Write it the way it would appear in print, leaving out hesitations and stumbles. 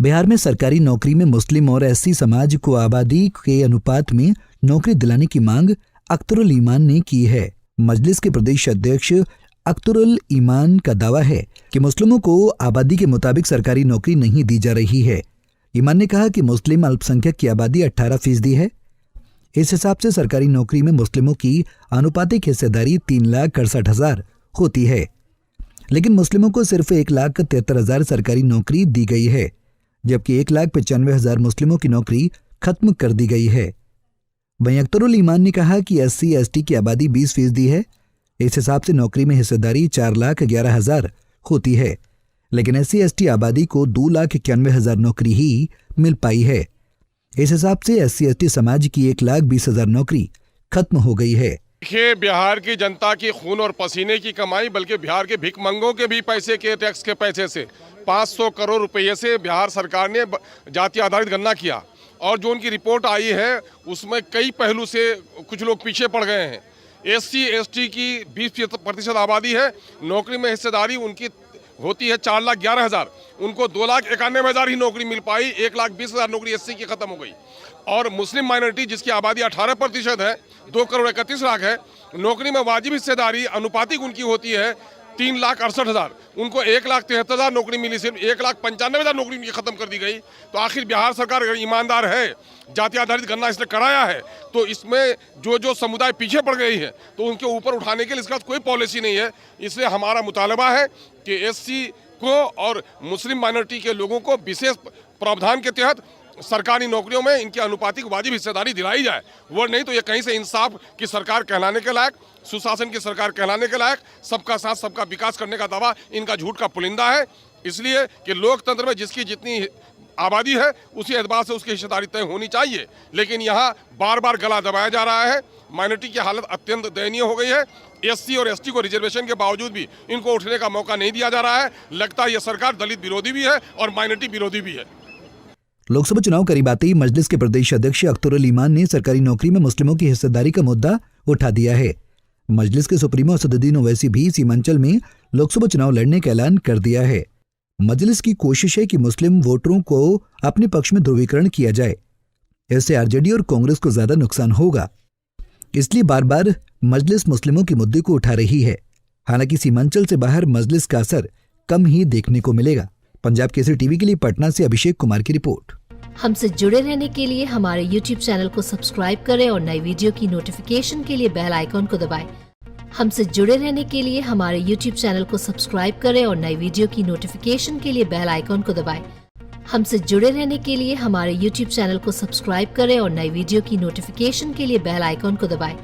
बिहार में सरकारी नौकरी में मुस्लिम और एससी समाज को आबादी के अनुपात में नौकरी दिलाने की मांग अख्तरुल ईमान ने की है। मजलिस के प्रदेश अध्यक्ष अख्तरुल ईमान का दावा है कि मुस्लिमों को आबादी के मुताबिक सरकारी नौकरी नहीं दी जा रही है। ईमान ने कहा कि मुस्लिम अल्पसंख्यक की आबादी 18% है। इस हिसाब से सरकारी नौकरी में मुस्लिमों की आनुपातिक हिस्सेदारी 3,68,000 होती है, लेकिन मुस्लिमों को सिर्फ 1,73,000 सरकारी नौकरी दी गई है, जबकि 1,95,000 मुस्लिमों की नौकरी खत्म कर दी गई है। वहीं अख्तरुल ईमान ने कहा कि SC/ST की आबादी 20% है। इस हिसाब से नौकरी में हिस्सेदारी 4,11,000 होती है, लेकिन SC/ST आबादी को 2,91,000 नौकरी ही मिल पाई है। इस हिसाब से SC/ST समाज की 1,20,000 नौकरी खत्म हो गई है। देखिए, बिहार की जनता की खून और पसीने की कमाई, बल्कि बिहार के भिखमंगों के भी पैसे के टैक्स के पैसे से 500 करोड़ रुपये से बिहार सरकार ने जाति आधारित गणना किया, और जो उनकी रिपोर्ट आई है उसमें कई पहलू से कुछ लोग पीछे पड़ गए हैं। SC/ST की 20% आबादी है, नौकरी में हिस्सेदारी उनकी होती है 4,11,000, उनको 2,91,000 ही नौकरी मिल पाई, 1,20,000 नौकरी SC की खत्म हो गई। और मुस्लिम माइनॉरिटी जिसकी आबादी 18% है, 2,31,00,000 है, नौकरी में वाजिब हिस्सेदारी अनुपातिक उनकी होती है 3,68,000, उनको 1,73,000 नौकरी मिली, सिर्फ 1,95,000 नौकरी उनकी खत्म कर दी गई। तो आखिर बिहार सरकार अगर ईमानदार है, जाति आधारित गणना इसने कराया है, तो इसमें जो समुदाय पीछे पड़ गई है तो उनके ऊपर उठाने के लिए इसका कोई पॉलिसी नहीं है। इसलिए हमारा मुतालबा है कि SC को और मुस्लिम माइनॉरिटी के लोगों को विशेष प्रावधान के तहत सरकारी नौकरियों में इनकी अनुपातिक वाजिब हिस्सेदारी दिलाई जाए। वो नहीं तो ये कहीं से इंसाफ की सरकार कहलाने के लायक, सुशासन की सरकार कहलाने के लायक, सबका साथ सबका विकास करने का दावा इनका झूठ का पुलिंदा है। इसलिए कि लोकतंत्र में जिसकी जितनी आबादी है उसी एतबार से उसकी हिस्सेदारी तय होनी चाहिए, लेकिन यहाँ बार बार गला दबाया जा रहा है। माइनॉरिटी की हालत अत्यंत दयनीय हो गई है। SC और ST को रिजर्वेशन के बावजूद भी इनको उठने का मौका नहीं दिया जा रहा है। लगता है ये सरकार दलित विरोधी भी है और माइनॉरिटी विरोधी भी है। लोकसभा चुनाव करीब आते ही मजलिस के प्रदेश अध्यक्ष अख्तरुल ईमान ने सरकारी नौकरी में मुस्लिमों की हिस्सेदारी का मुद्दा उठा दिया है। मजलिस के सुप्रीमो असदुद्दीन ओवैसी भी सीमांचल में लोकसभा चुनाव लड़ने का ऐलान कर दिया है। मजलिस की कोशिश है कि मुस्लिम वोटरों को अपने पक्ष में ध्रुवीकरण किया जाए। इससे RJD और कांग्रेस को ज्यादा नुकसान होगा, इसलिए बार बार मजलिस मुस्लिमों के मुद्दे को उठा रही है। हालांकि सीमांचल से बाहर मजलिस का असर कम ही देखने को मिलेगा। पंजाब केसरी टीवी के लिए पटना से अभिषेक कुमार की रिपोर्ट। हमसे जुड़े रहने के लिए हमारे YouTube चैनल को सब्सक्राइब करें और नई वीडियो की नोटिफिकेशन के लिए बेल आइकॉन को दबाएं। हमसे जुड़े रहने के लिए हमारे YouTube चैनल को सब्सक्राइब करें और नई वीडियो की नोटिफिकेशन के लिए बेल आइकॉन को दबाएं। हमसे जुड़े रहने के लिए हमारे YouTube चैनल को सब्सक्राइब करें और नई वीडियो की नोटिफिकेशन के लिए बेल आइकॉन को दबाएं।